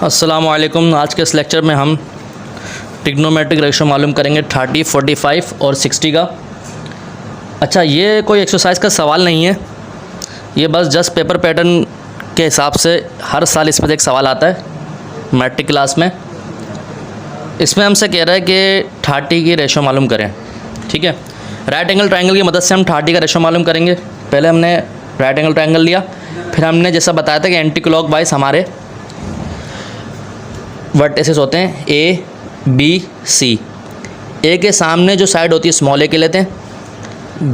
अस्सलामुअलैकुम। आज के इस लेक्चर में हम ट्रिग्नोमेट्रिक रेशो मालूम करेंगे 30, 45 और 60 का। अच्छा, ये कोई एक्सरसाइज का सवाल नहीं है, ये बस जस्ट पेपर पैटर्न के हिसाब से हर साल इसमें से एक सवाल आता है मैट्रिक क्लास में। इसमें हमसे कह रहा है कि 30 की रेशो मालूम करें। ठीक है, राइट एंगल ट्रायंगल की मदद से हम 30 का रेशो मालूम करेंगे। पहले हमने राइट एंगल ट्रायंगल लिया, फिर हमने जैसा बताया था कि एंटी क्लॉक वाइज हमारे वर्टिसेस होते हैं ए बी सी। ए के सामने जो साइड होती है स्मॉल ए के लेते हैं,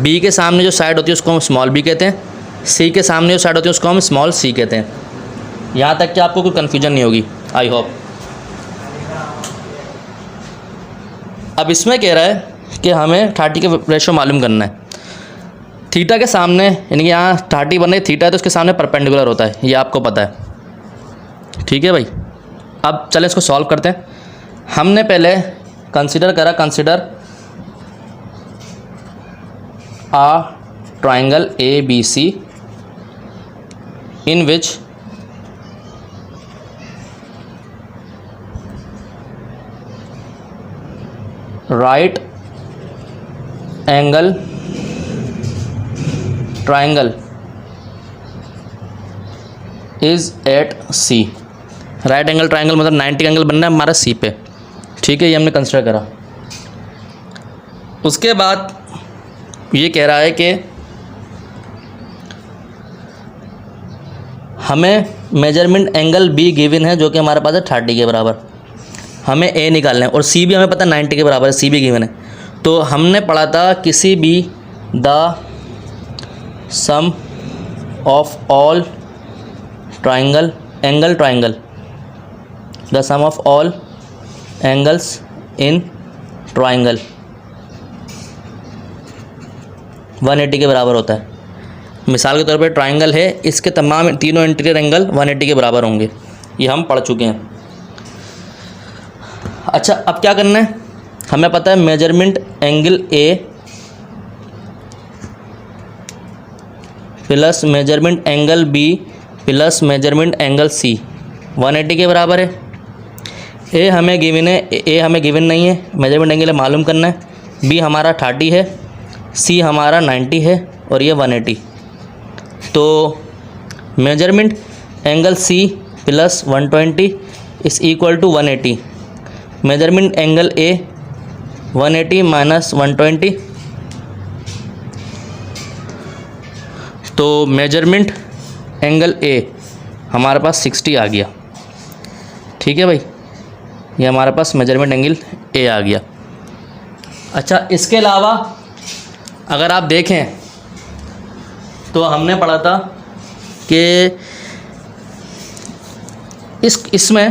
बी के सामने जो साइड होती है उसको हम स्मॉल बी कहते हैं, सी के सामने जो साइड होती है उसको हम स्मॉल सी कहते हैं। यहाँ तक कि आपको कोई कन्फ्यूजन नहीं होगी, आई होप। अब इसमें कह रहा है कि हमें 30 के रेशो मालूम करना है। थीटा के सामने, यानी कि यहाँ 30 बन रही थीटा है तो उसके सामने परपेंडिकुलर होता है, ये आपको पता है। ठीक है भाई, अब चले इसको सॉल्व करते हैं। हमने पहले कंसीडर करा, consider a triangle A B C in which right angle triangle is at C. Right angle triangle मतलब 90 एंगल बनना है हमारा सी पे। ठीक है, ये हमने कंसिडर करा। उसके बाद ये कह रहा है कि हमें मेजरमेंट एंगल बी गिवन है जो कि हमारे पास है 30 के बराबर। हमें ए निकालना है और सी भी हमें पता है 90 के बराबर है, सी भी गिवन है। तो हमने पढ़ा था किसी भी the sum of all triangle angle triangle, the sum of all angles in triangle 180 के बराबर होता है। मिसाल के तौर पर ट्रायंगल है, इसके तमाम तीनों इंटीरियर एंगल 180 के बराबर होंगे, ये हम पढ़ चुके हैं। अच्छा, अब क्या करना है, हमें पता है measurement angle A plus measurement angle B plus measurement angle C 180 के बराबर है। ए हमें गिवन है, ए हमें गिवन नहीं है, मेजरमेंट एंगल मालूम करना है। बी हमारा 30 है, सी हमारा 90 है और ये 180। तो measurement angle C plus 120 is equal to 180। Measurement angle A 180 minus 120, तो मेजरमेंट एंगल ए हमारे पास 60 आ गया। ठीक है भाई, ये हमारे पास मेजरमेंट एंगल ए आ गया। अच्छा, इसके अलावा अगर आप देखें तो हमने पढ़ा था कि इसमें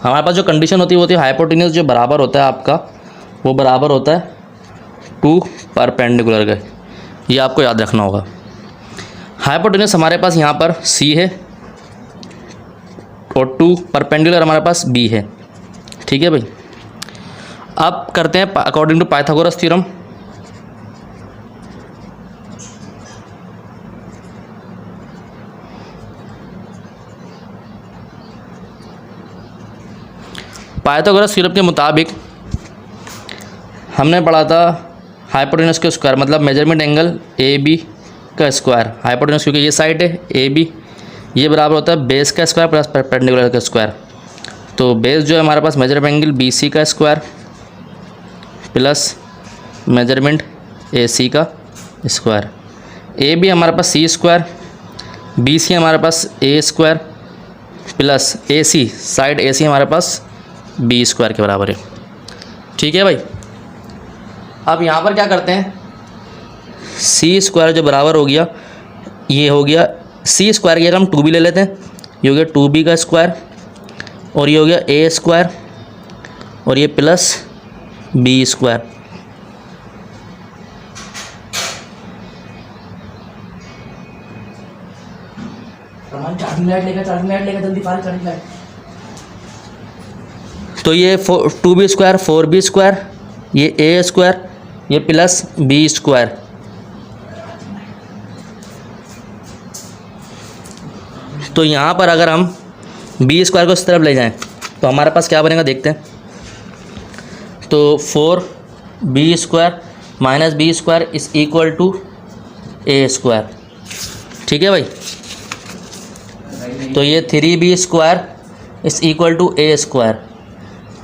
हमारे पास जो कंडीशन होती है वो होती है हाइपोटेन्यूज जो बराबर होता है आपका, वो बराबर होता है 2 परपेंडिकुलर के। ये आपको याद रखना होगा। हाइपोटेन्यूज हमारे पास यहाँ पर सी है और 2 परपेंडिकुलर हमारे पास बी है। ठीक है भाई, अब करते हैं according to Pythagoras theorem. Pythagoras theorem के मुताबिक हमने पढ़ा था हाइपोटेन्यूज के स्क्वायर मतलब मेजरमेंट एंगल ए बी का स्क्वायर। हाइपोटेन्यूज क्योंकि ये साइड है ए बी, ये बराबर होता है बेस का स्क्वायर प्लस परपेंडिकुलर का स्क्वायर। तो बेस जो है हमारे पास मेजरमेंट एंगल बी सी का स्क्वायर प्लस मेजरमेंट ए सी का स्क्वायर। ए बी हमारे पास सी स्क्वायर, बी सी हमारे पास ए स्क्वायर प्लस ए सी साइड ए सी हमारे पास बी स्क्वायर के बराबर है। ठीक है भाई, अब यहाँ पर क्या करते हैं, सी स्क्वायर जो बराबर हो गया, ये हो गया सी स्क्वायर की जगह हम 2b ले लेते हैं, ये हो गया 2b का स्क्वायर और ये हो गया ए स्क्वायर और ये प्लस बी स्क्वायर। तो ये 2b स्क्वायर 4b स्क्वायर, ये ए स्क्वायर, ये प्लस बी स्क्वायर। तो यहाँ पर अगर हम बी स्क्वायर को इस तरफ ले जाएं तो हमारे पास क्या बनेगा देखते हैं। तो 4b² minus B square is equal to A square. ठीक है भाई, तो ये 3b² is equal to A square.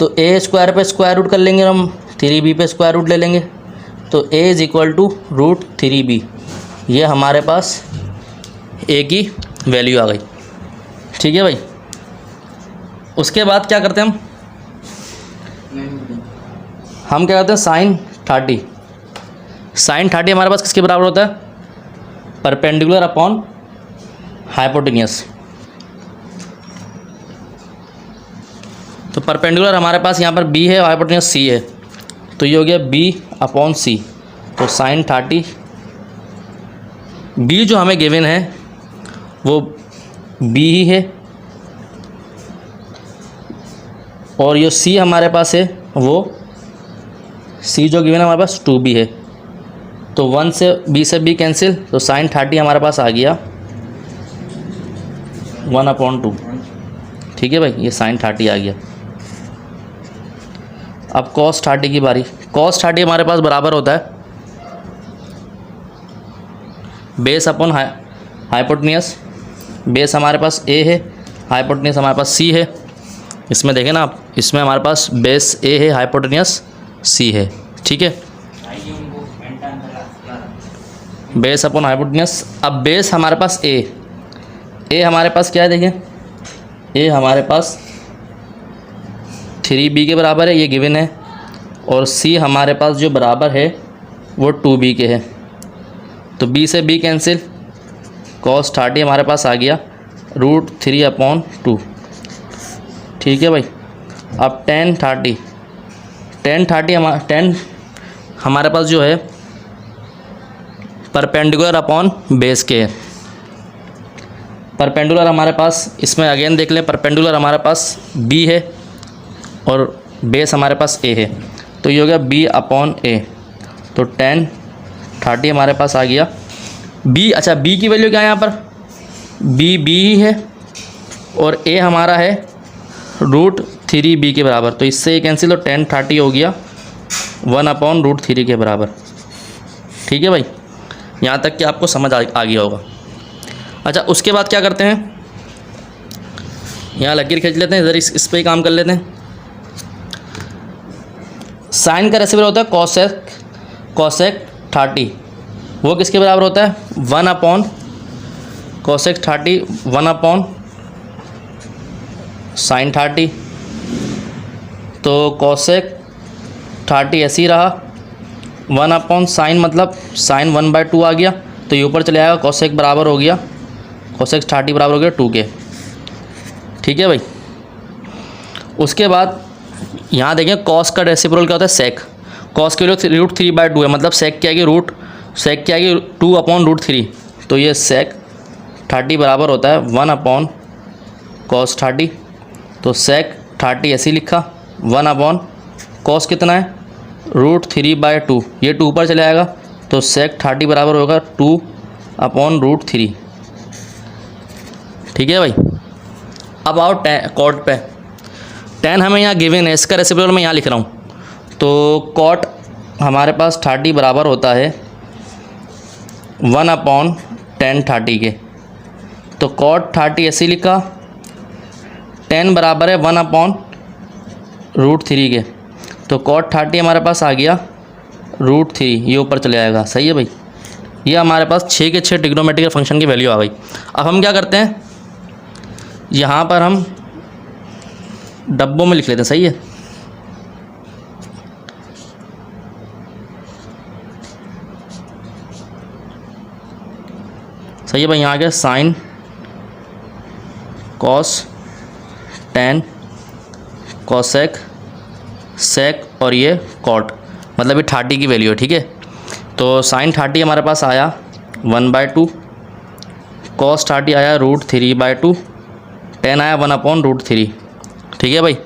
तो ए स्क्वायर पे स्क्वायर रूट कर लेंगे हम, 3b पे स्क्वायर रूट ले लेंगे, तो a is equal to √3b। ये हमारे पास a की वैल्यू आ गई। ठीक है भाई, उसके बाद क्या करते हैं हम क्या करते हैं sin 30। sin 30 हमारे पास किसके बराबर होता है? Perpendicular upon hypotenuse. तो परपेंडिकुलर हमारे पास यहाँ पर b है और हाइपोटेन्यूस c है, तो ये हो गया b/c। तो sin 30 b जो हमें गिवन है वो b ही है, और ये c हमारे पास है वो c जो गिवन है हमारे पास 2b है। तो 1 से b से b कैंसिल, तो sin 30 हमारे पास आ गया 1/2। ठीक है भाई, ये sin 30 आ गया। अब cos 30 की बारी। cos 30 हमारे पास बराबर होता है बेस अपॉन हाइपोटेन्यूस। बेस हमारे पास a है, हाइपोटेन्यूस हमारे पास c है। इसमें देखें ना आप, इसमें हमारे पास बेस a है, हाइपोटेन्यूस c है। ठीक है, बेस अपॉन हाइपोटेन्यूस। अब बेस हमारे पास a हमारे पास क्या है देखें, a हमारे पास 3b के बराबर है, ये गिवन है, और c हमारे पास जो बराबर है वो 2b के है। तो b से b कैंसिल, cos 30 हमारे पास आ गया √3/2। ठीक है भाई, अब tan 30 हमारे पास जो है परपेंडिकुलर अपॉन बेस के है। परपेंडिकुलर हमारे पास, इसमें अगेन देख लें, परपेंडिकुलर हमारे पास b है और बेस हमारे पास a है, तो ये हो गया b/a। तो tan 30 हमारे पास आ गया b। अच्छा, b की वैल्यू क्या है यहाँ पर? b ही है और a हमारा है √3b के बराबर, तो इससे ये कैंसिल, तो tan 30 हो गया 1/√3 के बराबर। ठीक है भाई, यहाँ तक कि आपको समझ आ गया होगा। अच्छा, उसके बाद क्या करते हैं, यहाँ लकीर खींच लेते हैं, इधर इस पर ही काम कर लेते हैं। साइन का रेसिप्रोकल होता है cosec 30, वो किसके बराबर होता है? 1/cosec 30 1/sin 30। तो cosec 30 ऐसे ही रहा, 1/sin मतलब sin 1/2 आ गया, तो ये ऊपर चले आएगा, cosec बराबर हो गया, cosec 30 बराबर हो गया 2 के। ठीक है भाई, उसके बाद यहाँ देखें cos का रेसिप्रोकल क्या होता है? sec। cos की वैल्यू √3/2 है, मतलब sec क्या आएगी 2/√3। तो ये sec 30 बराबर होता है 1/cos 30। तो sec 30 ऐसे ही लिखा, 1/cos कितना है? √3/2, ये 2 ऊपर चले आएगा, तो sec 30 बराबर होगा 2/√3। ठीक है भाई, अब आओ कॉट पे। tan हमें यहाँ गिवन है, इसका रेसिप्रोकल मैं यहाँ लिख रहा हूँ। तो cot हमारे पास 30 बराबर होता है 1/tan 30 के। तो cot 30 ऐसे लिखा, tan बराबर है 1/√3 के। तो cot 30 हमारे पास आ गया √3, ये ऊपर चले आएगा। सही है भाई, ये हमारे पास 6 के 6 ट्रिग्नोमेट्रिक फंक्शन की वैल्यू आ गई। अब हम क्या करते हैं, यहाँ पर हम डब्बों में लिख लेते हैं। सही है, सही है भाई, यहाँ आ गया sin cos tan cosec sec और ये cot, मतलब ये 30 की वैल्यू है। ठीक है, तो sin 30 हमारे पास आया 1/2, cos 30 आया √3/2, tan आया 1/√3। ठीक है भाई,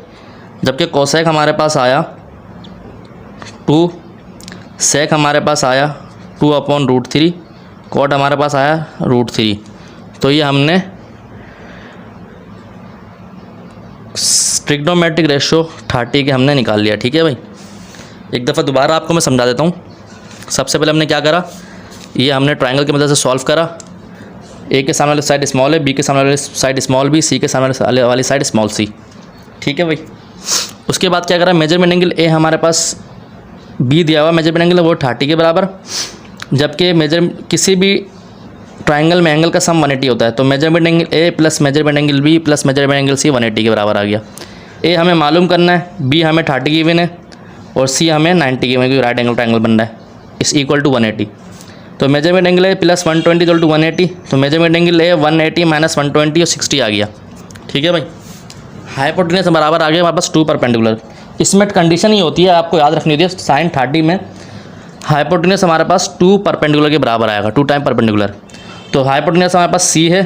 जबकि cosec हमारे पास आया 2, sec हमारे पास आया 2/√3, cot हमारे पास आया √3। तो ये हमने ट्रिग्नोमेट्रिक रेशो 30 के हमने निकाल लिया। ठीक है भाई, एक दफ़ा दोबारा आपको मैं समझा देता हूँ। सबसे पहले हमने क्या करा, ये हमने ट्रायंगल की मदद से सॉल्व करा। ए के सामने वाली साइड स्मॉल है, बी के सामने वाली साइड स्मॉल बी, सी के सामने वाली साइड स्मॉल सी। ठीक है भाई, उसके बाद क्या करा, मेजरमेंट एंगल ए हमारे पास बी दिया हुआ मेजरमेंट एंगल वो 30 के बराबर, जबकि किसी भी ट्रायंगल में एंगल का सम 180 होता है। तो measurement angle A plus measurement angle B plus measurement angle C 180 के बराबर आ गया। ए हमें मालूम करना है, बी हमें 30 गिवन है और सी हमें 90 गिवन है, क्योंकि राइट एंगल ट्रायंगल बन रहा है। इस इक्वल टू 180। तो measurement angle A plus 120 equal to 180। तो मेजरमेंट एंगल ए 180 माइनस 120 और 60 आ गया। ठीक है भाई, हाइपोटेन्यूज बराबर आ गया हमारे पास 2 परपेंडिकुलर। इसमें कंडीशन ही होती है, आपको याद रखनी होती है, साइन 30 में हाइपोटेन्यूज हमारे पास 2 परपेंडिकुलर के बराबर आएगा, 2 टाइम परपेंडिकुलर। तो हाइपोटेन्यूज हमारे पास सी है,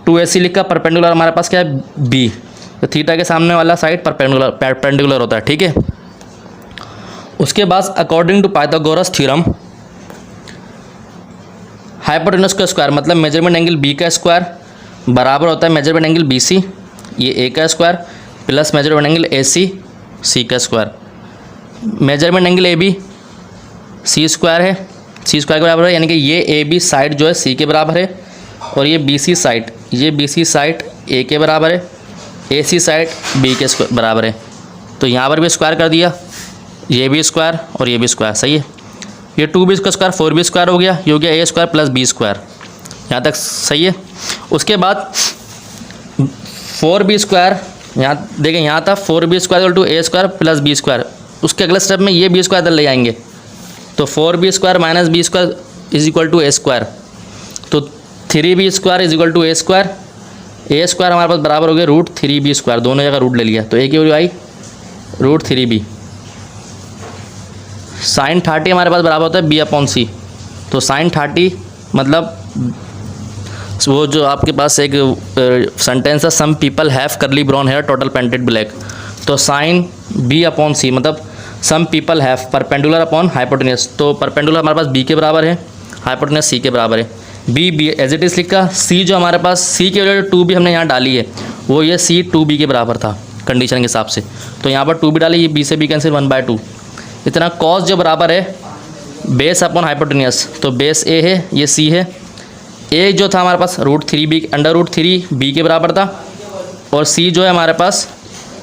2AC लिखा, परपेंडिकुलर हमारे पास क्या है बी। तो थीटा के सामने वाला साइड परपेंडिकुलर होता है। ठीक है, उसके बाद according to Pythagoras theorem hypotenuse का स्क्वायर मतलब मेजरमेंट एंगल बी का स्क्वायर बराबर होता है मेजरमेंट एंगल BC, ये ए का square plus measurement angle AC, C का square. Measurement angle AB C square है, सी स्क्वायर के बराबर है, यानी कि ये AB साइड जो है सी के बराबर है और ये BC साइड ए के बराबर है, AC साइड बी के बराबर है। तो यहाँ पर भी स्क्वायर कर दिया, ये भी स्क्वायर और ये भी स्क्वायर। सही है, ये 2B का स्क्वायर 4B स्क्वायर हो गया, ये हो गया A square plus B square. यहाँ तक सही है। उसके बाद 4B स्क्वायर, यहाँ देखें, यहाँ था 4B square equal to A square plus B square. उसके अगले स्टेप में ये B स्क्वायर इधर ले आएंगे, तो 4B square minus B square is equal to A square. तो 3B square is equal to A square. A square हमारे पास बराबर हो गया √3B स्क्वायर, दोनों जगह रूट ले लिया, तो A की वैल्यू आई √3B। साइन 30 हमारे पास बराबर होता है B/C। तो साइन 30 मतलब वो जो आपके पास एक सेंटेंस है, some people have curly brown hair total painted black. तो साइन B/C मतलब some people have perpendicular upon hypotenuse. तो परपेंडिकुलर हमारे पास B के बराबर है, हाइपोटेन्यूज C के बराबर है। B एज इट इज़ लिखा। C जो हमारे पास C की वजह 2B हमने यहाँ डाली है, वो ये C 2B के बराबर था कंडीशन के हिसाब से। तो यहाँ पर 2B डाली, ये B से B कैंसिल 1/2। इतना कॉस जो बराबर है बेस अपॉन हाइपोटेन्यूज, तो बेस A है, ये C है। A जो था हमारे पास √3B √3B के बराबर था, और C जो है हमारे पास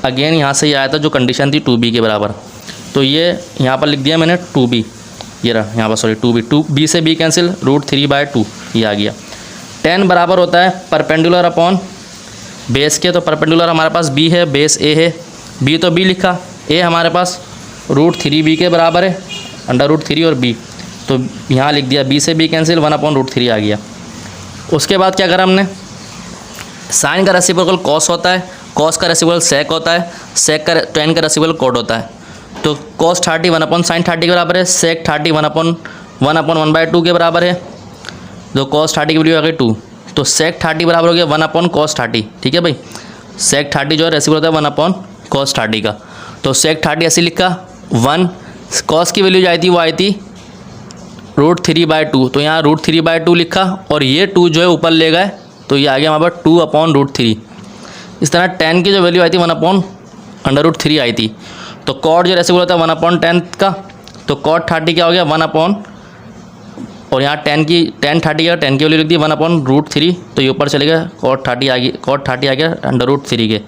अगेन यहाँ से ये आया था जो कंडीशन थी 2B के बराबर। तो ये यहाँ पर लिख दिया मैंने 2B, ये रहा यहाँ पर, सॉरी 2B से B कैंसिल √3/2 ये आ गया। tan बराबर होता है परपेंडिकुलर अपॉन बेस के। तो परपेंडिकुलर हमारे पास B है, बेस A है, B तो B लिखा, A हमारे पास √3B के बराबर है, √3 और B, तो यहाँ लिख दिया B से B कैंसिल 1/√3 आ गया। उसके बाद क्या करा हमने, साइन का रेसिप्रोकल कॉस होता है, कॉस का रेसिप्रोकल सेक होता है, सेक का tan का रेसिप्रोकल कोड होता है। तो cos 30 1/sin 30 के बराबर है, सेक 30 1/1/2 के बराबर है। तो cos 30 की वैल्यू आ गई 2, तो सेक 30 बराबर हो गया 1/cos 30। ठीक है भाई, सेक 30 जो है रेसिप्रोकल होता है 1/cos 30 का। तो सेक 30 ऐसे लिखा 1, cos की वैल्यू जो आई थी वो आई थी √3/2, तो यहाँ √3/2 लिखा, और ये 2 जो है ऊपर ले गए, तो ये आ गया हमारे पास 2/√3। इस तरह tan की जो वैल्यू आई थी 1/√3 आई थी। तो cot जो रेसिप्रोकल होता है 1/10 का, तो cot 30 क्या हो गया 1/, और यहाँ tan की वैल्यू लिख दी 1/√3, तो ये ऊपर चले गया cot 30 आ गया √3 के।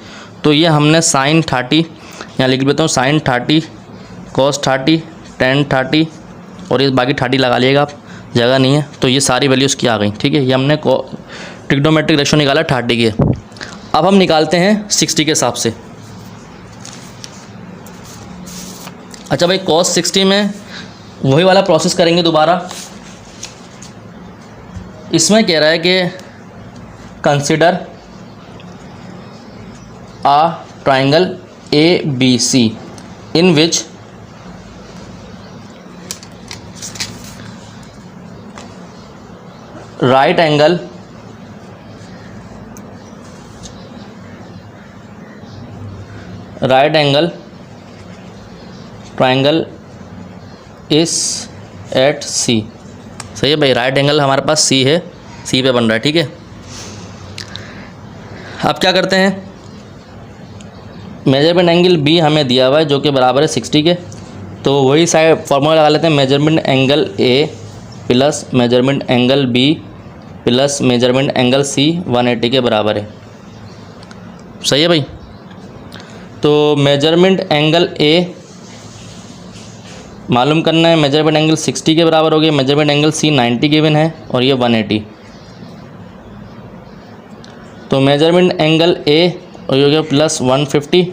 तो ये हमने sin 30 यहाँ लिख देता हूँ, sin 30 cos 30 tan 30 और ये बाकी 30 लगा लिएगा आप, जगह नहीं है। तो ये सारी वैल्यूज़ की आ गई। ठीक है, ये हमने ट्रिग्नोमेट्रिक रेशो निकाला 30 के। अब हम निकालते हैं 60 के हिसाब से। अच्छा भाई, cos 60 में वही वाला प्रोसेस करेंगे दोबारा। इसमें कह रहा है कि consider a triangle ABC in which right angle triangle is at C। सही है भाई, राइट एंगल हमारे पास C है, C पे बन रहा है। ठीक है, अब क्या करते हैं, मेजरमेंट एंगल बी हमें दिया हुआ है जो कि बराबर है 60 के, तो वही साइड फॉर्मूला लगा लेते हैं, measurement angle A plus measurement angle B plus measurement angle C 180 के बराबर है। सही है भाई। तो मेजरमेंट एंगल ए मालूम करना है, मेजरमेंट एंगल 60 के बराबर हो गया, मेजरमेंट एंगल सी 90 गिवन है और ये 180। तो मेजरमेंट एंगल ए और ये हो गया प्लस 150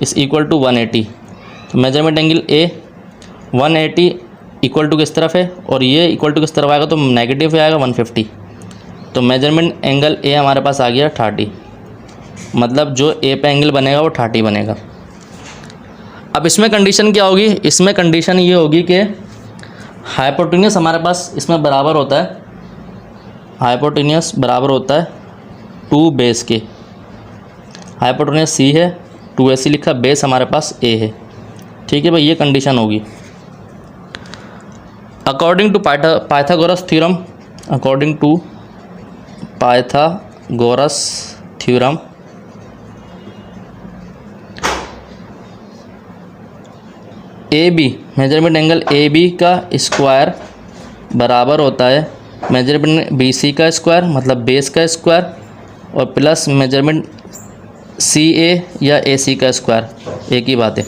इस इक्वल टू 180। तो measurement angle A 180 equal to किस तरफ है और ये इक्वल टू किस तरफ आएगा, तो नेगेटिव आएगा 150। तो मेजरमेंट एंगल ए हमारे पास आ गया 30, मतलब जो ए पे एंगल बनेगा वो 30 बनेगा। अब इसमें कंडीशन क्या होगी, इसमें कंडीशन ये होगी कि हाइपोटेन्यूस हमारे पास इसमें बराबर होता है, हाइपोटेन्यूस बराबर होता है 2 बेस के। हाइपोटेन्यूस सी है, 2ac लिखा, बेस हमारे पास ए है। ठीक है भाई, ये कंडीशन होगी। According to Pythagoras theorem, according to Pythagoras theorem A B, measurement angle A B का स्क्वायर बराबर होता है मेजरमेंट बी सी का स्क्वायर, मतलब बेस का स्क्वायर, और प्लस मेजरमेंट सी ए या ए सी का स्क्वायर, एक ही बात है।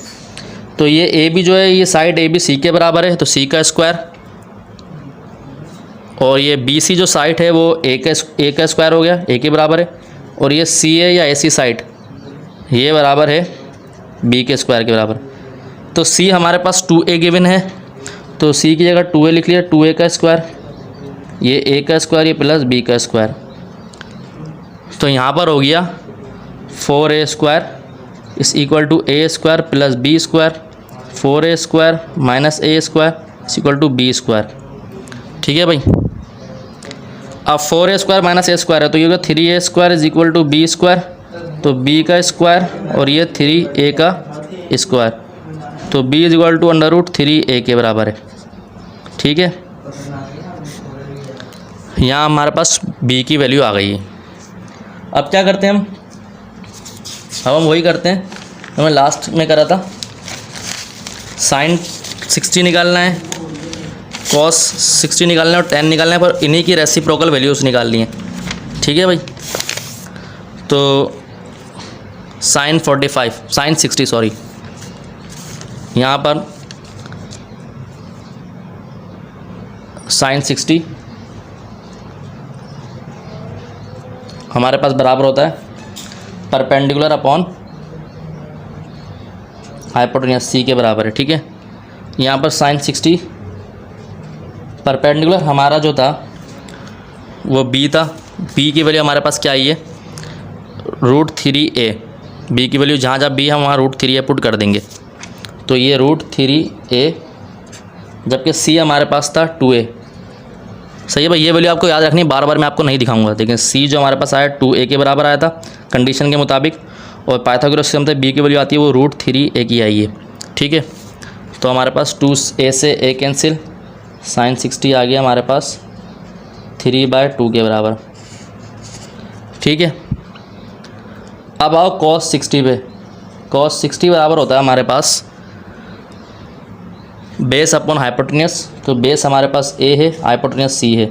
तो ये ए बी जो है, ये साइड ए बी सी के बराबर है, तो सी का स्क्वायर, और ये बी सी जो साइड है वो ए का स्क्वायर हो गया, ए के बराबर है, और ये सी ए या ए सी साइड ये बराबर है बी के स्क्वायर के बराबर। तो सी हमारे पास 2a गिवन है, तो सी की जगह 2a लिख लिया, 2a का स्क्वायर, ये a का स्क्वायर, ये प्लस b का स्क्वायर। तो यहाँ पर हो गया 4a square is equal to a square plus b square, 4a square minus a square is equal to b square. ठीक है भाई। अब 4a square minus a square है, तो ये होगा 3a square is equal to b square, तो b का स्क्वायर और ये 3a का स्क्वायर, तो b is equal to √3a के बराबर है। ठीक है, यहाँ हमारे पास b की वैल्यू आ गई है। अब क्या करते हैं अब हम वही करते हैं तो मैं लास्ट में करा था, साइन 60 निकालना है, कॉस 60 निकालना है और tan निकालना है, पर इन्हीं की रेसिप्रोकल वैल्यूज़ निकालनी है। ठीक है भाई। तो साइन 60 सॉरी, यहाँ पर साइन 60 हमारे पास बराबर होता है परपेंडिकुलर अपॉन हाइपोटेन्यूस सी के बराबर है। ठीक है, यहाँ पर साइन 60 परपेंडिकुलर हमारा जो था वो b था, b की वैल्यू हमारे पास क्या आई है √3a, b की वैल्यू जहाँ जहाँ b हम वहाँ √3a पुट कर देंगे, तो ये √3a, जबकि c हमारे पास था 2a। सही है भाई, ये वैल्यू आपको याद रखनी, बार बार मैं आपको नहीं दिखाऊंगा। लेकिन c जो हमारे पास आया 2a के बराबर आया था कंडीशन के मुताबिक, और पाइथागोरस थ्योरम से b की वैल्यू आती है वो √3a की आई है। ठीक है, तो हमारे पास 2a से a कैंसिल, साइन 60 आ गया हमारे पास 3/2 के बराबर। ठीक है, अब आओ cos 60 पे। cos 60 बराबर होता है हमारे पास बेस अपॉन हाइपोटेन्यूस, तो बेस हमारे पास a है, हाइपोटेन्यूस c है।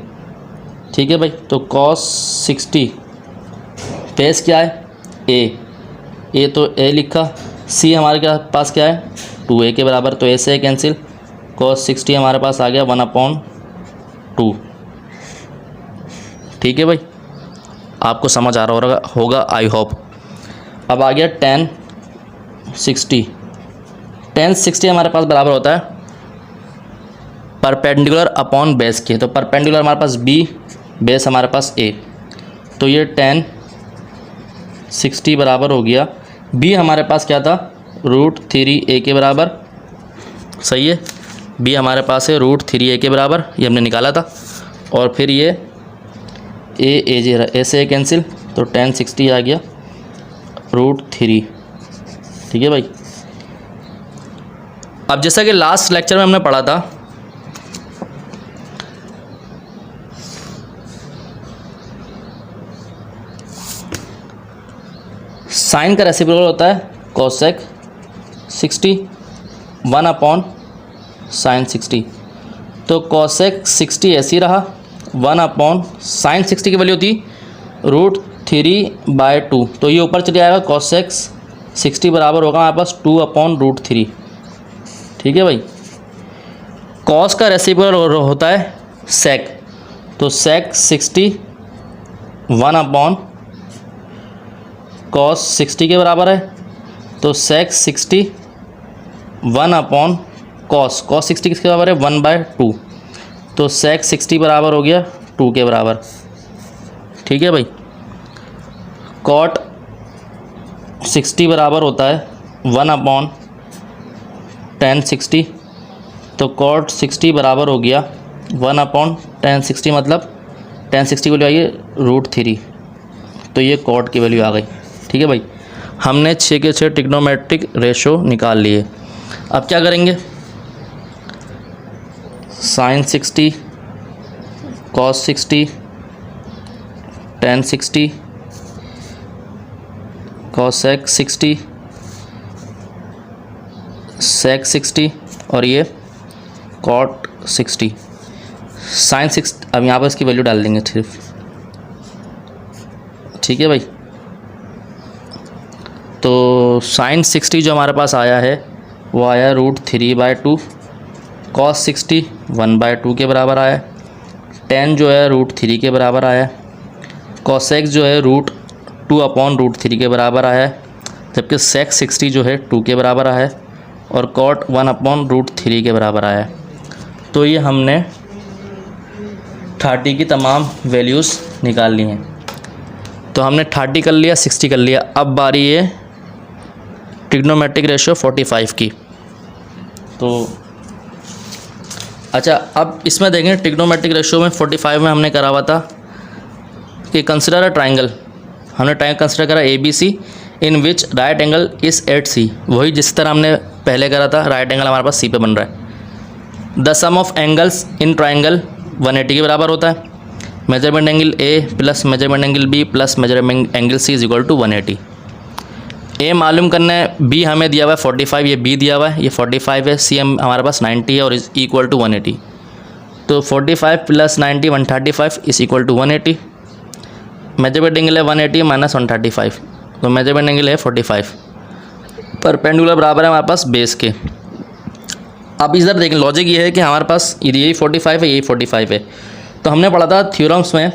ठीक है भाई, तो cos 60 बेस क्या है a तो a लिखा, c हमारे पास क्या है 2a के बराबर, तो a से कैंसिल, cos 60 हमारे पास आ गया 1/2। ठीक है भाई, आपको समझ आ रहा होगा आई होप। अब आ गया tan 60 हमारे पास बराबर होता है परपेंडिकुलर अपॉन बेस के, तो परपेंडिकुलर हमारे पास b, बेस हमारे पास a, तो ये tan 60 बराबर हो गया, b हमारे पास क्या था √3a के बराबर। सही है, b हमारे पास है √3a के बराबर, ये हमने निकाला था, और फिर ये a से कैंसिल, तो tan 60 आ गया √3। ठीक है भाई। अब जैसा कि लास्ट लेक्चर में हमने पढ़ा था, साइन का रेसिप्रोकल होता है कोसेक 60 1 अपॉन साइन 60। तो कोसेक 60 ऐसे ही रहा, 1 अपॉन साइन 60 की वैल्यू होती √3/2। तो ये ऊपर चले आएगा, कोसेक 60 बराबर होगा हमारे पास 2 अपॉन √3। ठीक है भाई। कॉस का रेसिप्रोकल होता है सेक, तो सेक 60 1 अपॉन कॉस 60 के बराबर है। तो सेक 60 1 अपॉन कॉस 60 किसके बराबर है 1/2। तो सेक 60 बराबर हो गया 2 के बराबर। ठीक है भाई। कॉट 60 बराबर होता है 1 अपॉन tan 60। तो कॉट 60 बराबर हो गया 1 अपॉन tan 60, मतलब tan 60 की वैल्यू आई है √3। तो ये कॉट की वैल्यू आ गई। ठीक है भाई। हमने 6 के 6 ट्रिग्नोमेट्रिक रेशो निकाल लिए। अब क्या करेंगे, साइन 60 कॉस 60 tan 60 कोसेक 60 सेक 60 और ये कॉट 60 साइन 60। अब यहाँ पर इसकी वैल्यू डाल देंगे सिर्फ। ठीक है भाई। तो साइन 60 जो हमारे पास आया है वो आया √3/2, कॉस 60 1/2 के बराबर आया, tan जो है √3 के बराबर आया, कोसेक जो है √2 अपॉन √3 के बराबर आया है, जबकि सेक 60 जो है 2 के बराबर आया है, और कॉट 1 अपॉन √3 के बराबर आया है। तो ये हमने 30 की तमाम वैल्यूज़ निकाल ली हैं। तो हमने 30 कर लिया, 60 कर लिया। अब बारी है ट्रिग्नोमेट्रिक रेशियो 45 की। तो अच्छा, अब इसमें देखें ट्रिग्नोमेट्रिक रेशियो में 45 में हमने करा हुआ था कि कंसिडर अ ट्राइंगल। हमने ट्राइंगल कंसिडर करा ABC in which right angle is at C। वही जिस तरह हमने पहले करा था, राइट एंगल हमारे पास C पे बन रहा है। The sum of angles in triangle 180 के बराबर होता है। Measurement angle A plus measurement angle B plus measurement angle C is equal to 180। A मालूम करना है, B हमें दिया हुआ है 45, ये B दिया हुआ है, ये 45 है, C हमारे पास 90 है और इज इक्वल टू 180। तो 45 plus 90 135 is equal to 180। Measurement angle है 180 माइनस 135, तो मेजरमेंट एंगल है 45। परपेंडिकुलर बराबर है हमारे पास बेस के। अब इधर देखें, लॉजिक ये है कि हमारे पास यही 45 है, यही 45 है। तो हमने पढ़ा था थ्योरम्स में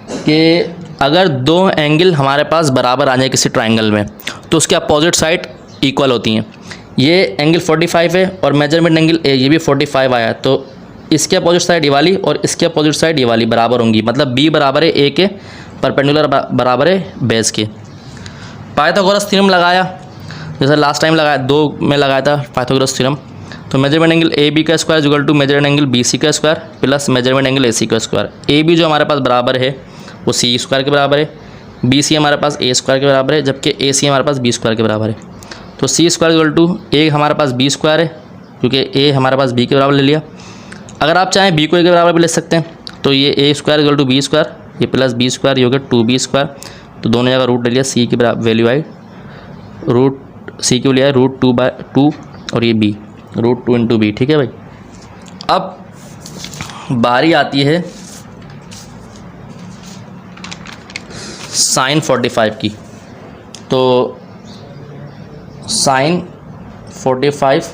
कि अगर दो एंगल हमारे पास बराबर आ जाए किसी ट्राइंगल में तो उसके अपोजिट साइड इक्वल होती हैं। ये एंगल 45 है और मेजरमेंट एंगल ए ये भी 45 आया, तो इसके अपोजिट साइड ये वाली और इसके अपोजिट साइड ये वाली बराबर होंगी। मतलब B बराबर है A के, परपेंडिकुलर बराबर है बेस के। पाइथागोरस थ्योरम लगाया, जैसे लास्ट टाइम लगाया, 2 में लगाया था पाइथागोरस थ्योरम। तो मेजरमेंट एंगल AB का square equal to measurement angle BC का square plus measurement angle AC का स्क्वायर। AB जो हमारे पास बराबर है वो C स्क्वायर के बराबर है, BC हमारे पास A स्क्वायर के बराबर है, जबकि AC हमारे पास B स्क्वायर के बराबर है। तो C square equal to A हमारे पास B स्क्वायर है, क्योंकि A हमारे पास B के बराबर ले लिया। अगर आप चाहें B को A के बराबर भी ले सकते हैं, तो ये A square equal to B square, ये प्लस B स्क्वायर, ये हो गया 2B स्क्वायर। तो दोनों जगह रूट ले लिया, C की वैल्यू आई C की वैल्यू आई √2/2 और ये B √2 इंटू B। ठीक है भाई। अब बारी आती है साइन 45 की। तो साइन 45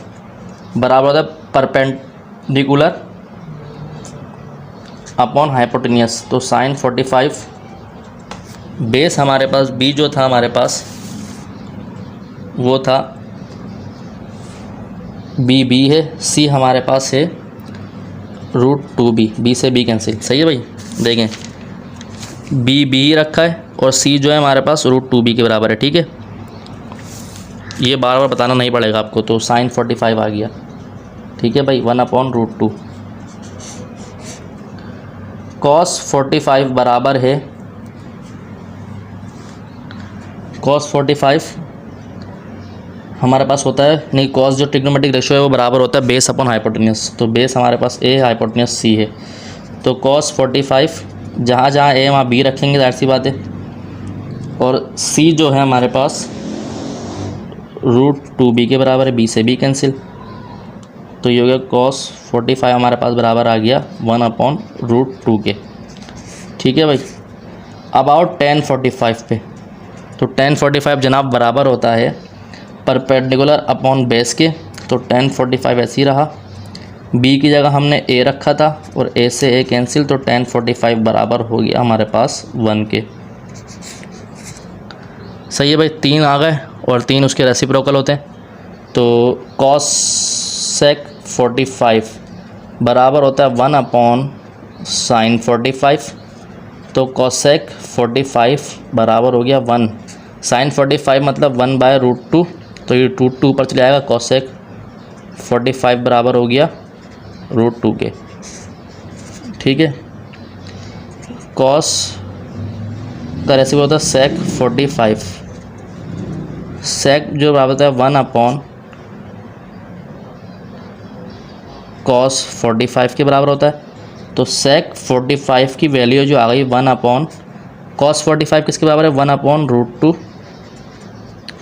बराबर होता है परपेंडिकुलर अपॉन हाइपोटेनियस। तो साइन 45 बेस हमारे पास B जो था हमारे पास वो था B है, C हमारे पास है √2B, B से B कैंसिल। सही है भाई। देखें B ही रखा है और C जो है हमारे पास √2B के बराबर है। ठीक है, ये बार बार बताना नहीं पड़ेगा आपको। तो साइन 45 आ गया। ठीक है भाई, 1 अपॉन √2। कॉस 45 बराबर है, कॉस 45 हमारे पास होता है, नहीं कॉस जो ट्रिग्नोमेट्रिक रेशियो है वो बराबर होता है बेस अपॉन हाइपोटेन्यूस। तो बेस हमारे पास A, हाइपोटेन्यूस C है। तो कॉस 45 जहाँ जहाँ A वहाँ B रखेंगे, जाहिर सी बात है। और C जो है हमारे पास √2b के बराबर है, b से b कैंसिल, तो ये हो गया cos 45 हमारे पास बराबर आ गया 1/√2 के। ठीक है भाई। अब आओ tan 45 पे, तो tan 45 जनाब बराबर होता है परपेंडिकुलर अपॉन बेस के, तो tan 45 ऐसे ही रहा, b की जगह हमने a रखा था और a से a कैंसिल, तो tan 45 बराबर हो गया हमारे पास 1 के। सही है भाई, 3 आ गए और 3 उसके रेसिप्रोकल होते हैं, तो cos 45 बराबर होता है 1/sin 45, तो cosec 45 बराबर हो गया 1, sin 45 मतलब 1/√2, तो ये √2 पर चले आएगा, cosec 45 बराबर हो गया √2 के। ठीक है, cos का रेसिपी होता है sec 45, sec जो बराबर होता है 1/cos 45 के बराबर होता है, तो sec 45 की वैल्यू जो आ गई 1/cos 45 किसके बराबर है 1/√2,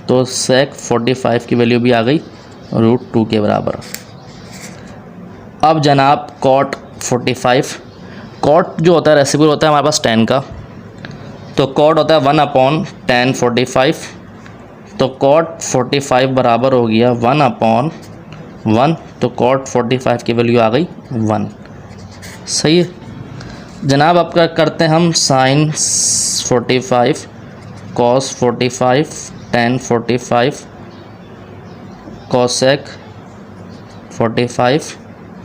तो sec 45 की वैल्यू भी आ गई √2 के बराबर। अब जनाब cot 45, cot जो होता है रेसिपी होता है हमारे पास tan का, तो cot होता है 1/tan 45, तो cot 45 बराबर हो गया 1/1, तो cot 45 की वैल्यू आ गई 1। सही है जनाब। अब क्या करते हैं हम, sin 45, cos 45, tan 45, cosec 45,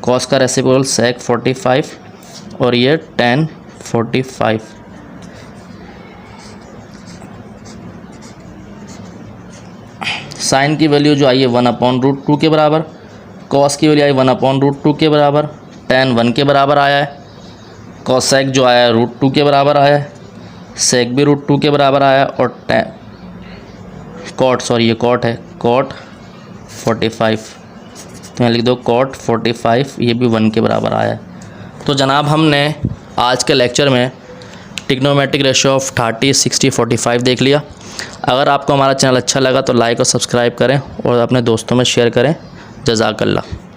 cos का रेसिप्रोकल sec 45 और ये tan 45। साइन की वैल्यू जो आई है 1/√2 के बराबर, cos की वैल्यू आई 1/√2 के बराबर, tan 1 के बराबर आया है, cosec जो आया है √2 के बराबर आया है, sec भी √2 के बराबर आया है, और cot ये cot है, cot 45, तो यहाँ लिख दो cot 45, ये भी 1 के बराबर आया है। तो जनाब हमने आज के लेक्चर में ट्रिग्नोमेट्रिक रेशियो ऑफ 30, 60, 45 देख लिया। अगर आपको हमारा चैनल अच्छा लगा तो लाइक और सब्सक्राइब करें और अपने दोस्तों में शेयर करें। जज़ाकल्लाह।